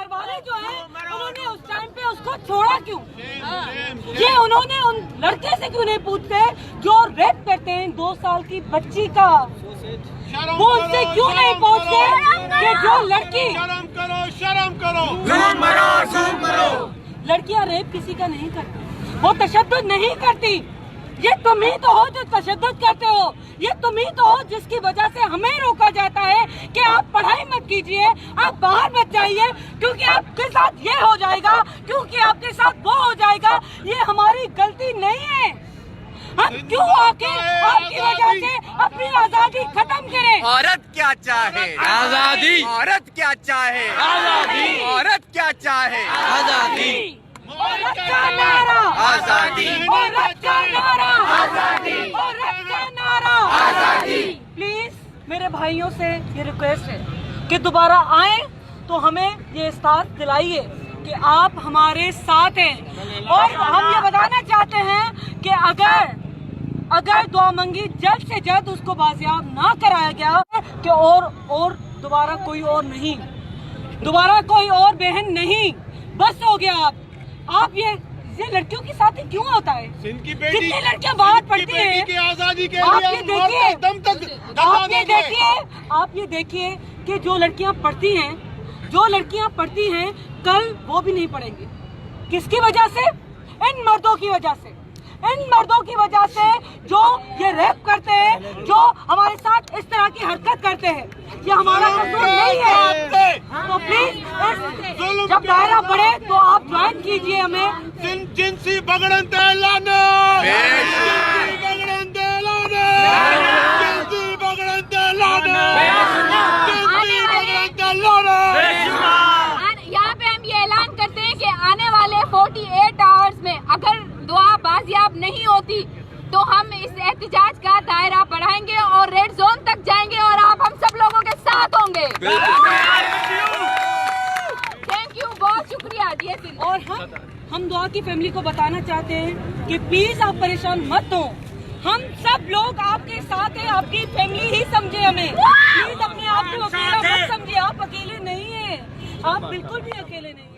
घर वाले जो है उन्होंने उस टाइम पे उसको छोड़ा क्यों? ये उन्होंने उन लड़के से क्यों नहीं पूछते जो रेप करते हैं 2 साल की बच्ची का? वो उनसे क्यों नहीं पूछते कि जो लड़की शर्म करो। लड़कियां रेप किसी का नहीं करती, वो तशद्दुद नहीं करती। ये तुम ही तो हो जो तशद्दुद करते हो, ये तुम ही तो हो जिसकी वजह से हमें रोका जाता है कि आप पढ़ाई मत कीजिए, आप बाहर मत जाइए, क्योंकि आपके साथ ये हो जाएगा, क्योंकि आपके साथ वो हो जाएगा। ये हमारी गलती नहीं है। हम क्यों आके आपकी वजह से अपनी आजादी खत्म करें? औरत क्या चाहे आजादी, औरत क्या चाहे आजादी, औरत क्या चाहे आजादी, औरत का नारा आजादी, औरत का नारा आजादी, औरत का नारा आजादी। प्लीज मेरे भाइयों से ये रिक्वेस्ट है कि दोबारा आए तो हमें ये एहसास दिलाइए कि आप हमारे साथ हैं। और हम ये बताना चाहते हैं कि अगर दुआ मंगी जल्द से जल्द उसको बाजियाब ना कराया गया कि और दोबारा कोई और नहीं, दोबारा कोई और बहन नहीं, बस हो गया। आप ये लड़कियों के साथ ही क्यों होता है? कितनी लड़कियां बाहर पढ़ती हैं, आजादी के आप लिए ये देखिए, दम तक आप ये देखिए कि जो लड़कियां पढ़ती हैं कल वो भी नहीं पढ़ेंगी। किसकी वजह से? इन मर्दों की वजह से, इन मर्दों की वजह से जो ये रेप करते हैं, जो हमारे साथ इस तरह की हरकत करते हैं। ये हमारा कसूर नहीं है। तो प्लीज जब दायरा बढ़े तो आप ज्वाइन कीजिए हमें। जिनसी बगड़न तेलाने, जिनसी बगड़न तेलाने, जिनसी बगड़न तेलाने, जिनसी बगड़न तेलाने। यहाँ पे हम ये ऐलान करते हैं कि आने वाले 48 आवर्स में अगर दुआ बाजियाब नहीं होती तो हम इस एहतजाज का दायरा बढ़ाएंगे और रेड जोन तक जाएंगे और आप हम सब लोगों के साथ होंगे। थैंक यू, बहुत शुक्रिया DSN। और हम दुआ की फैमिली को बताना चाहते हैं कि प्लीज आप परेशान मत हो, हम सब लोग आपके साथ हैं, आपकी फैमिली ही समझे हमें। प्लीज अपने आप को अकेला मत समझिए, आप अकेले नहीं हैं, आप बिल्कुल भी अकेले नहीं हैं।